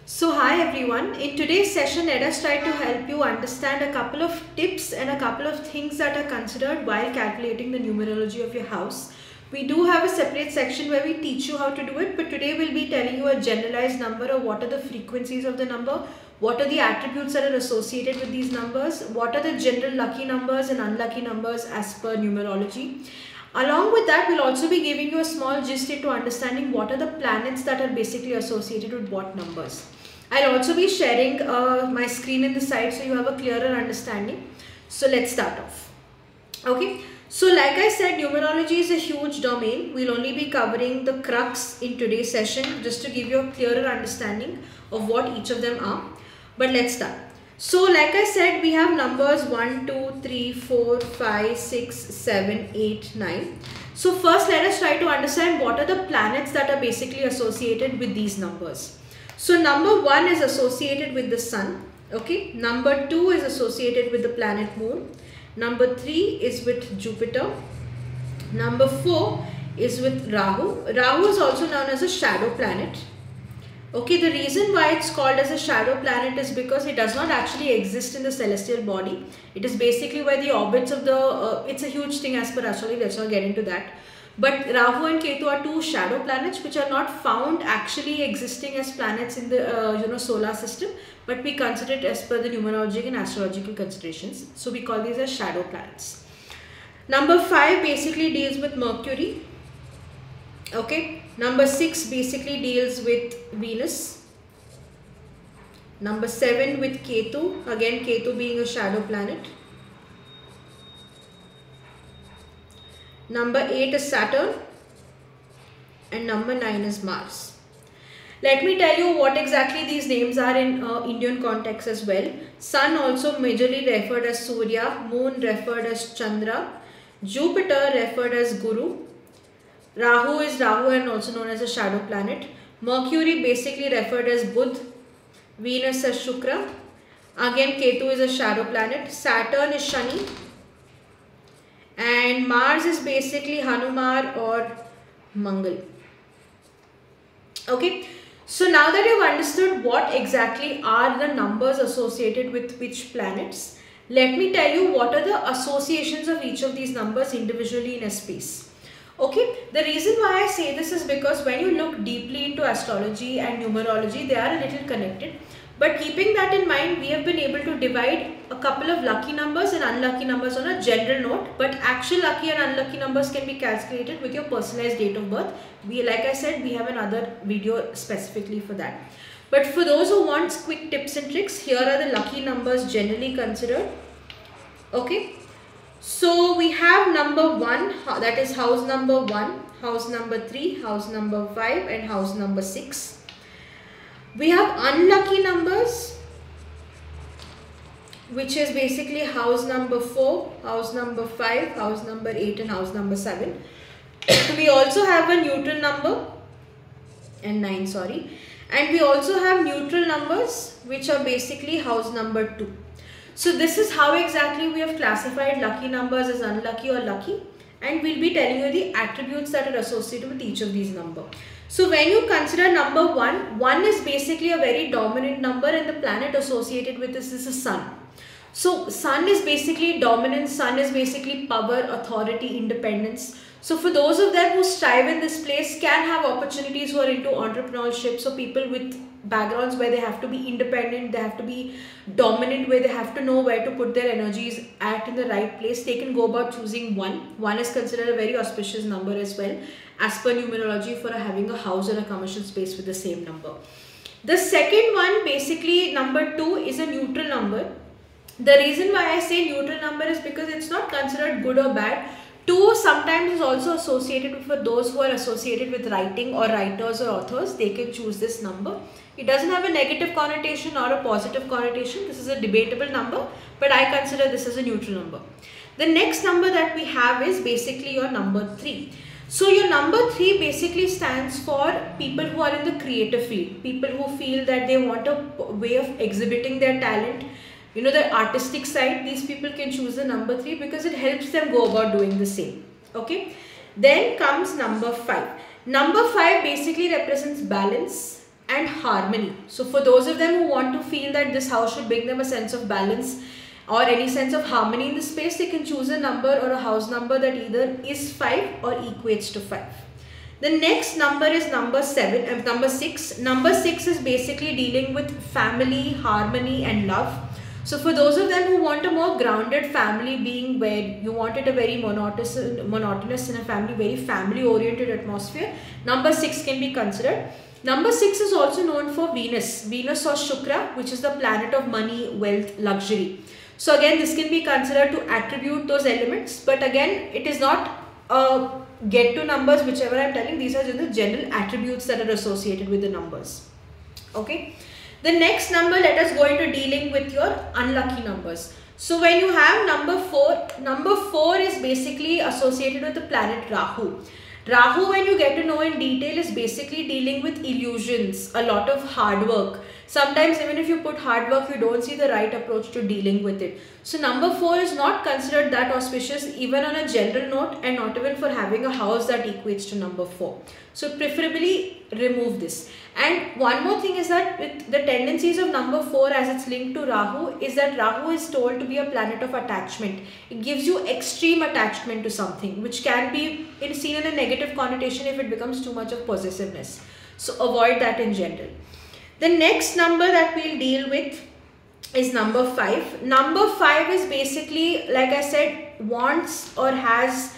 So hi everyone, in today's session let us try to help you understand a couple of tips and a couple of things that are considered while calculating the numerology of your house. We do have a separate section where we teach you how to do it, but today we'll be telling you a generalized number or what are the frequencies of the number, what are the attributes that are associated with these numbers, what are the general lucky numbers and unlucky numbers as per numerology. Along with that, we'll also be giving you a small gist into understanding what are the planets that are basically associated with what numbers. I'll also be sharing my screen in the side so you have a clearer understanding. So let's start off. Okay, so like I said, numerology is a huge domain. We'll only be covering the crux in today's session just to give you a clearer understanding of what each of them are. But let's start. So like I said, we have numbers 1, 2, 3, 4, 5, 6, 7, 8, 9. So first let us try to understand what are the planets that are basically associated with these numbers. So number 1 is associated with the sun. Okay. Number 2 is associated with the planet moon. Number 3 is with Jupiter. Number 4 is with Rahu. Rahu is also known as a shadow planet. Okay, the reason why it's called as a shadow planet is because it does not actually exist in the celestial body. It is basically where the orbits of the, it's a huge thing as per astrology, let's not get into that. But Rahu and Ketu are two shadow planets which are not found actually existing as planets in the solar system, but we consider it as per the numerological and astrological considerations. So we call these as shadow planets. Number 5 basically deals with Mercury. Okay. Number 6 basically deals with Venus. Number 7 with Ketu. Again, Ketu being a shadow planet. Number 8 is Saturn. And number 9 is Mars. Let me tell you what exactly these names are in Indian context as well. Sun also majorly referred as Surya. Moon referred as Chandra. Jupiter referred as Guru. Rahu is Rahu and also known as a shadow planet. Mercury basically referred as Budh. Venus as Shukra. Again, Ketu is a shadow planet. Saturn is Shani. And Mars is basically Hanuman or Mangal. Okay. So now that you've understood what exactly are the numbers associated with which planets, let me tell you what are the associations of each of these numbers individually in a space. Okay, the reason why I say this is because when you look deeply into astrology and numerology, they are a little connected. But keeping that in mind, we have been able to divide a couple of lucky numbers and unlucky numbers on a general note. But actual lucky and unlucky numbers can be calculated with your personalized date of birth. Like I said, we have another video specifically for that. But for those who want quick tips and tricks, here are the lucky numbers generally considered. Okay. So we have number 1, that is house number 1, house number 3, house number 5 and house number 6. We have unlucky numbers, which is basically house number 4, house number 5, house number 8 and house number 7. We also have a neutral number and 9, sorry. And we also have neutral numbers which are basically house number 2. So this is how exactly we have classified lucky numbers as unlucky or lucky, and we'll be telling you the attributes that are associated with each of these numbers. So when you consider number 1, 1 is basically a very dominant number and the planet associated with this is the sun. So sun is basically dominance, sun is basically power, authority, independence. So for those of them who strive in this place can have opportunities who are into entrepreneurship. So people with backgrounds where they have to be independent, they have to be dominant, where they have to know where to put their energies at in the right place, they can go about choosing 1. 1 is considered a very auspicious number as well as per numerology for having a house or a commercial space with the same number. The second one, basically number 2, is a neutral number. The reason why I say neutral number is because it's not considered good or bad. 2 sometimes is also associated with those who are associated with writing or writers or authors. They can choose this number. It doesn't have a negative connotation or a positive connotation. This is a debatable number, but I consider this as a neutral number. The next number that we have is basically your number 3. So your number 3 basically stands for people who are in the creative field. People who feel that they want a way of exhibiting their talent. You know, the artistic side, these people can choose the number 3 because it helps them go about doing the same. Okay. Then comes number 5. Number 5 basically represents balance, and harmony. So for those of them who want to feel that this house should bring them a sense of balance or any sense of harmony in the space, they can choose a number or a house number that either is 5 or equates to 5. The next number is number 6. Number 6 is basically dealing with family, harmony and love. So for those of them who want a more grounded family being, where you wanted a very monotonous in a family, very family oriented atmosphere, number 6 can be considered. Number 6 is also known for Venus or Shukra, which is the planet of money, wealth, luxury. So again, this can be considered to attribute those elements, but again, it is not get to numbers, whichever I am telling. These are just the general attributes that are associated with the numbers. Okay. The next number, let us go into dealing with your unlucky numbers. So when you have number 4 is basically associated with the planet Rahu. Rahu, when you get to know in detail, is basically dealing with illusions, a lot of hard work. Sometimes even if you put hard work, you don't see the right approach to dealing with it. So number 4 is not considered that auspicious even on a general note, and not even for having a house that equates to number 4. So preferably remove this. And one more thing is that with the tendencies of number 4 as it's linked to Rahu, is that Rahu is told to be a planet of attachment. It gives you extreme attachment to something, which can be seen in a negative connotation if it becomes too much of possessiveness. So avoid that in general. The next number that we'll deal with is number 5. Number 5 is basically, like I said, wants or has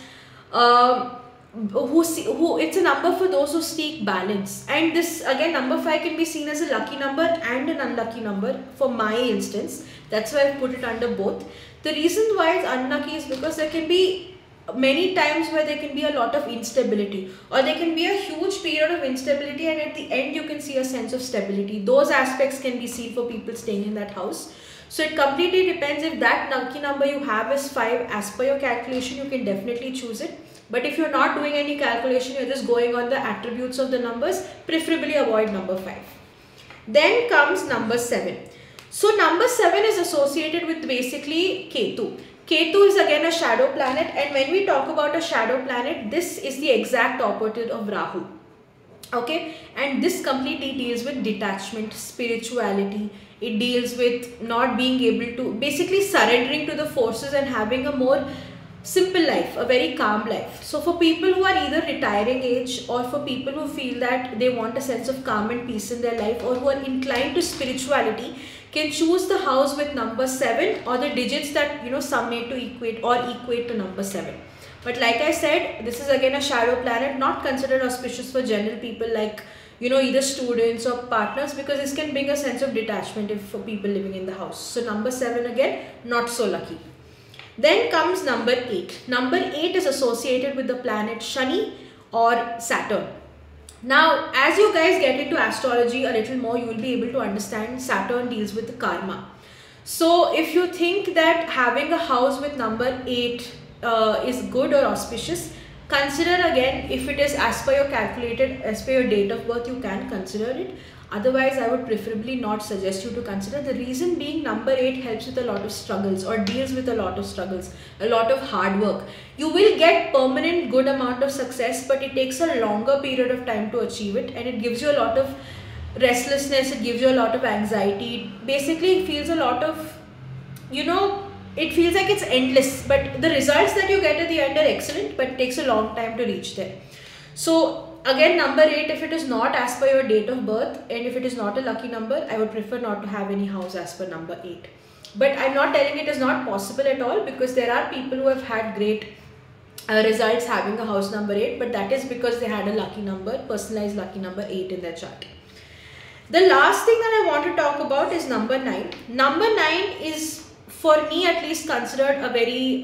it's a number for those who seek balance. And this again, number 5 can be seen as a lucky number and an unlucky number for my instance. That's why I put it under both. The reason why it's unlucky is because there can be many times where there can be a lot of instability, or there can be a huge period of instability, and at the end you can see a sense of stability. Those aspects can be seen for people staying in that house. So it completely depends. If that lucky number you have is 5 as per your calculation, you can definitely choose it. But if you're not doing any calculation, you're just going on the attributes of the numbers, preferably avoid number 5. Then comes number 7. So number 7 is associated with basically Ketu. Ketu is again a shadow planet, and when we talk about a shadow planet, this is the exact opposite of Rahu. Okay, and this completely deals with detachment, spirituality. It deals with not being able to, basically surrendering to the forces and having a more simple life, a very calm life. So for people who are either retiring age, or for people who feel that they want a sense of calm and peace in their life, or who are inclined to spirituality, can choose the house with number 7 or the digits that some made to equate to number 7. But like I said, this is again a shadow planet, not considered auspicious for general people like either students or partners, because this can bring a sense of detachment for people living in the house. So number 7 again, not so lucky. Then comes number 8. Number 8 is associated with the planet Shani or Saturn. Now, as you guys get into astrology a little more, you will be able to understand Saturn deals with the karma. So if you think that having a house with number 8 is good or auspicious, consider again if it is as per your date of birth, you can consider it. Otherwise, I would preferably not suggest you to consider. The reason being, number 8 helps with a lot of struggles, or deals with a lot of struggles, a lot of hard work. You will get permanent good amount of success, but it takes a longer period of time to achieve it, and it gives you a lot of restlessness, it gives you a lot of anxiety. Basically, it feels a lot of, it feels like it's endless, but the results that you get at the end are excellent, but it takes a long time to reach there. So again, number 8, if it is not as per your date of birth, and if it is not a lucky number, I would prefer not to have any house as per number 8. But I'm not telling it is not possible at all, because there are people who have had great results having a house number 8, but that is because they had a lucky number, personalized lucky number 8 in their chart. The last thing that I want to talk about is number 9. Number 9 is, for me at least, considered a very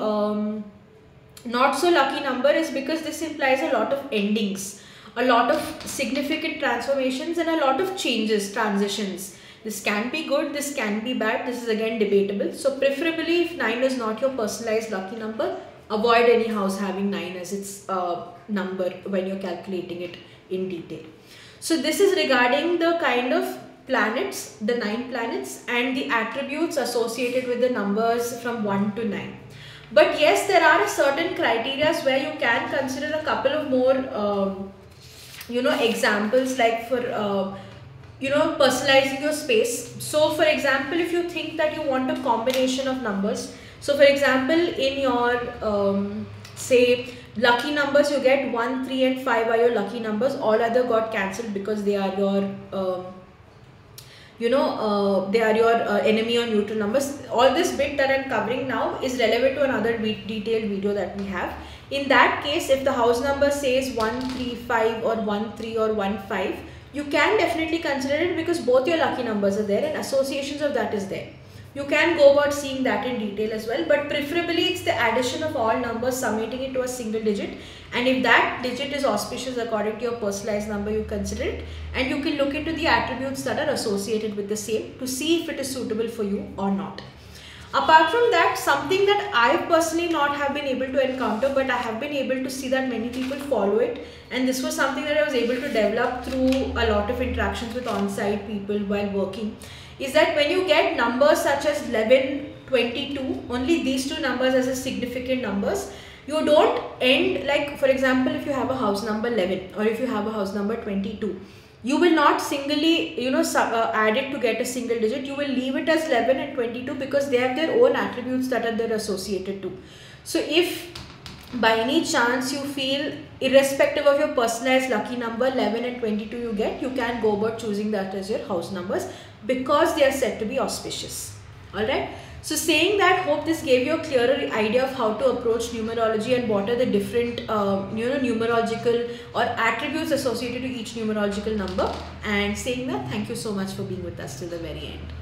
not so lucky number, is because this implies a lot of endings, a lot of significant transformations, and a lot of changes, transitions. This can be good, this can be bad, this is again debatable. So preferably, if 9 is not your personalized lucky number, avoid any house having 9 as its number when you're calculating it in detail. So this is regarding the kind of planets, the 9 planets, and the attributes associated with the numbers from 1 to 9. But yes, there are certain criteria where you can consider a couple of more examples, like for personalizing your space. So for example, if you think that you want a combination of numbers, so for example, in your say lucky numbers, you get 1, 3 and 5 are your lucky numbers. All other got cancelled because they are your enemy or neutral numbers. All this bit that I'm covering now is relevant to another detailed video that we have. In that case, if the house number says 135 or 13 or 15, you can definitely consider it because both your lucky numbers are there and associations of that is there. You can go about seeing that in detail as well, but preferably it's the addition of all numbers summating it to a single digit, and if that digit is auspicious according to your personalized number, you consider it, and you can look into the attributes that are associated with the same to see if it is suitable for you or not. Apart from that, something that I personally not have been able to encounter, but I have been able to see that many people follow it, and this was something that I was able to develop through a lot of interactions with on-site people while working, is that when you get numbers such as 11, 22, only these two numbers as a significant numbers, you don't end, like for example, if you have a house number 11 or if you have a house number 22, you will not singly add it to get a single digit. You will leave it as 11 and 22 because they have their own attributes that are there associated to. So if by any chance you feel, irrespective of your personalized lucky number 11 and 22 you get, you can go about choosing that as your house numbers because they are said to be auspicious. Alright, so saying that, hope this gave you a clearer idea of how to approach numerology and what are the different numerological or attributes associated to each numerological number, and saying that, thank you so much for being with us till the very end.